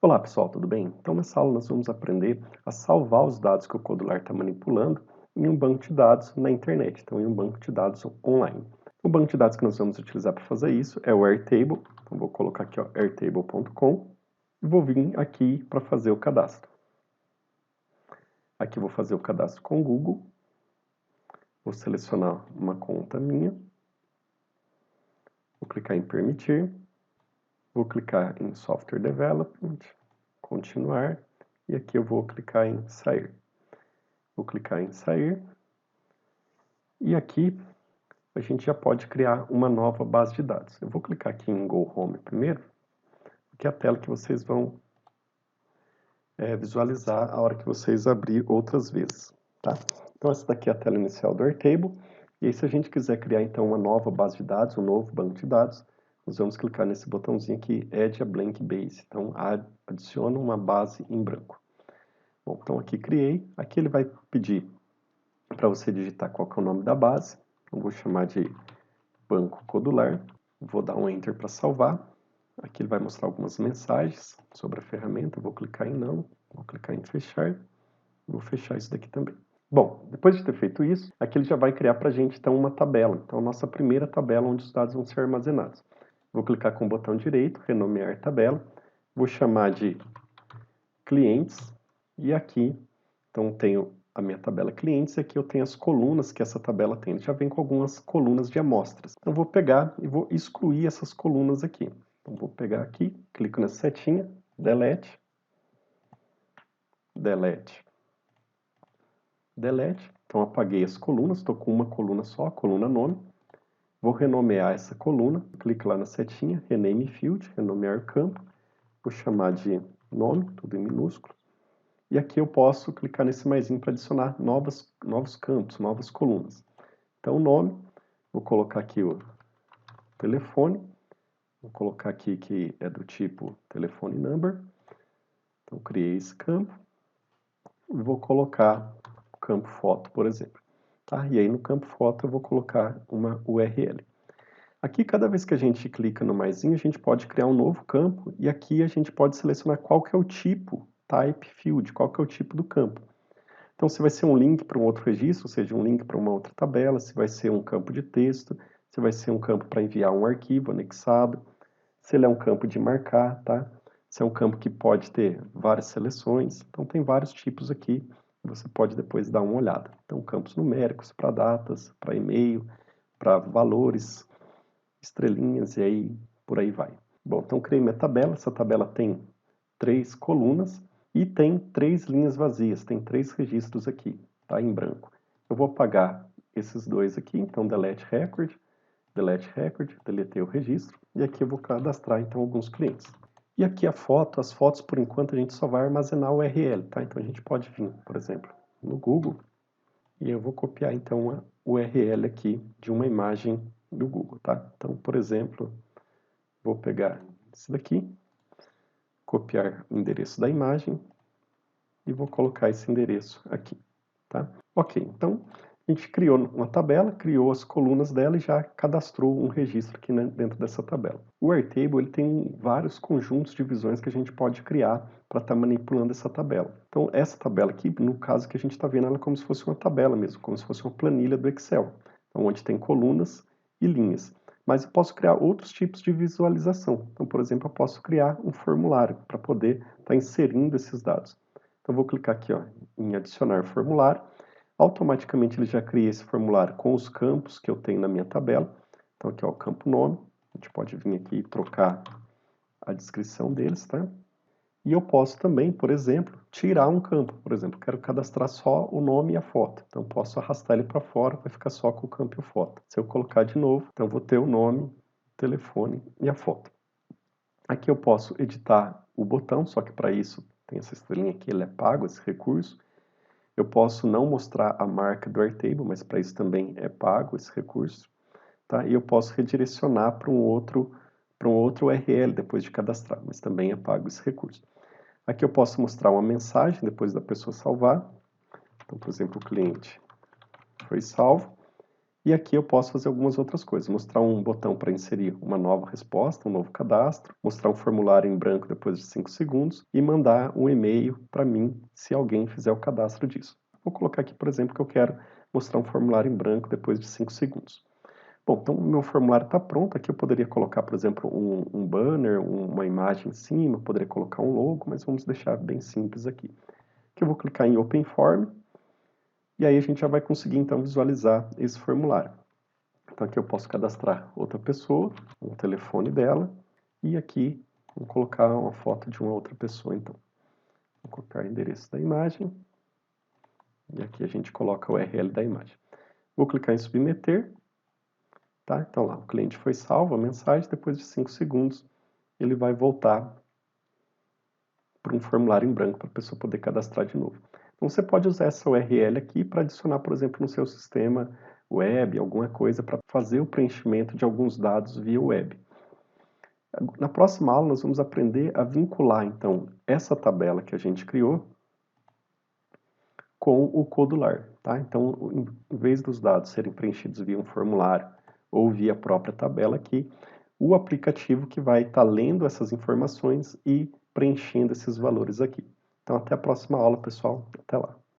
Olá pessoal, tudo bem? Então nessa aula nós vamos aprender a salvar os dados que o Codular está manipulando em um banco de dados na internet, então em um banco de dados online. O banco de dados que nós vamos utilizar para fazer isso é o Airtable, então vou colocar aqui ó, airtable.com e vou vir aqui para fazer o cadastro. Aqui eu vou fazer o cadastro com o Google, vou selecionar uma conta minha, vou clicar em permitir, vou clicar em Software Development, continuar, e aqui eu vou clicar em sair. Vou clicar em sair, e aqui a gente já pode criar uma nova base de dados. Eu vou clicar aqui em Go Home primeiro, que é a tela que vocês vão visualizar a hora que vocês abrir outras vezes, tá? Então essa daqui é a tela inicial do Airtable, e aí se a gente quiser criar então uma nova base de dados, um novo banco de dados, nós vamos clicar nesse botãozinho aqui, Add a Blank Base, então adiciona uma base em branco. Bom, então aqui criei, aqui ele vai pedir para você digitar qual que é o nome da base, eu vou chamar de Banco Codular, vou dar um Enter para salvar. Aqui ele vai mostrar algumas mensagens sobre a ferramenta, eu vou clicar em não, vou clicar em fechar, vou fechar isso daqui também. Bom, depois de ter feito isso, aqui ele já vai criar para a gente então uma tabela, então a nossa primeira tabela onde os dados vão ser armazenados. Vou clicar com o botão direito, renomear tabela, vou chamar de clientes, e aqui então tenho a minha tabela clientes, e aqui eu tenho as colunas que essa tabela tem. Ele já vem com algumas colunas de amostras. Então vou pegar e vou excluir essas colunas aqui. Então vou pegar aqui, clico nessa setinha, delete, delete, delete. Então apaguei as colunas, estou com uma coluna só, a coluna nome. Vou renomear essa coluna, clico lá na setinha, rename field, renomear campo. Vou chamar de nome, tudo em minúsculo. E aqui eu posso clicar nesse maisinho para adicionar novos campos, novas colunas. Então, o nome, vou colocar aqui o telefone, vou colocar aqui que é do tipo telefone number. Então, criei esse campo. E vou colocar o campo foto, por exemplo. Tá? E aí, no campo foto, eu vou colocar uma URL. Aqui, cada vez que a gente clica no maisinho, a gente pode criar um novo campo. E aqui a gente pode selecionar qual que é o tipo, type field, qual que é o tipo do campo. Então, se vai ser um link para um outro registro, ou seja, um link para uma outra tabela, se vai ser um campo de texto, se vai ser um campo para enviar um arquivo anexado, se ele é um campo de marcar, tá? Se é um campo que pode ter várias seleções. Então, tem vários tipos aqui, você pode depois dar uma olhada. Então, campos numéricos para datas, para e-mail, para valores, estrelinhas e aí por aí vai. Bom, então criei minha tabela, essa tabela tem 3 colunas e tem 3 linhas vazias, tem 3 registros aqui, tá, em branco. Eu vou apagar esses dois aqui, então delete record, deletei o registro, e aqui eu vou cadastrar então alguns clientes. E aqui a foto, as fotos por enquanto a gente só vai armazenar o URL, tá? Então a gente pode vir, por exemplo, no Google, e eu vou copiar então a URL aqui de uma imagem do Google, tá? Então, por exemplo, vou pegar esse daqui, copiar o endereço da imagem e vou colocar esse endereço aqui, tá? Ok, então a gente criou uma tabela, criou as colunas dela e já cadastrou um registro aqui dentro dessa tabela. O Airtable ele tem vários conjuntos de visões que a gente pode criar para estar manipulando essa tabela. Então essa tabela aqui, no caso que a gente está vendo ela como se fosse uma tabela mesmo, como se fosse uma planilha do Excel, então, onde tem colunas e linhas. Mas eu posso criar outros tipos de visualização. Então, por exemplo, eu posso criar um formulário para poder estar inserindo esses dados. Então, eu vou clicar aqui ó, em adicionar formulário. Automaticamente ele já cria esse formulário com os campos que eu tenho na minha tabela. Então, aqui ó, o campo nome. A gente pode vir aqui e trocar a descrição deles, tá? E eu posso também, por exemplo, tirar um campo. Por exemplo, quero cadastrar só o nome e a foto. Então, posso arrastar ele para fora, vai ficar só com o campo e a foto. Se eu colocar de novo, então vou ter o nome, o telefone e a foto. Aqui eu posso editar o botão, só que para isso tem essa estrelinha aqui, ele é pago, esse recurso. Eu posso não mostrar a marca do Airtable, mas para isso também é pago esse recurso. Tá? E eu posso redirecionar para um outro URL depois de cadastrar, mas também é pago esse recurso. Aqui eu posso mostrar uma mensagem depois da pessoa salvar. Então, por exemplo, o cliente foi salvo. E aqui eu posso fazer algumas outras coisas, mostrar um botão para inserir uma nova resposta, um novo cadastro, mostrar um formulário em branco depois de 5 segundos e mandar um e-mail para mim se alguém fizer o cadastro disso. Vou colocar aqui, por exemplo, que eu quero mostrar um formulário em branco depois de 5 segundos. Bom, então o meu formulário está pronto, aqui eu poderia colocar, por exemplo, um banner, uma imagem em cima, poderia colocar um logo, mas vamos deixar bem simples aqui. Aqui eu vou clicar em Open Form, e aí a gente já vai conseguir então visualizar esse formulário. Então aqui eu posso cadastrar outra pessoa, o telefone dela, e aqui vou colocar uma foto de uma outra pessoa então. Vou colocar o endereço da imagem, e aqui a gente coloca o URL da imagem. Vou clicar em submeter, tá? Então lá, o cliente foi salvo, a mensagem, depois de 5 segundos ele vai voltar para um formulário em branco para a pessoa poder cadastrar de novo. Então você pode usar essa URL aqui para adicionar, por exemplo, no seu sistema web, alguma coisa para fazer o preenchimento de alguns dados via web. Na próxima aula nós vamos aprender a vincular, então, essa tabela que a gente criou com o Codular, tá? Então, em vez dos dados serem preenchidos via um formulário ou via a própria tabela aqui, o aplicativo que vai estar lendo essas informações e preenchendo esses valores aqui. Então, até a próxima aula, pessoal. Até lá.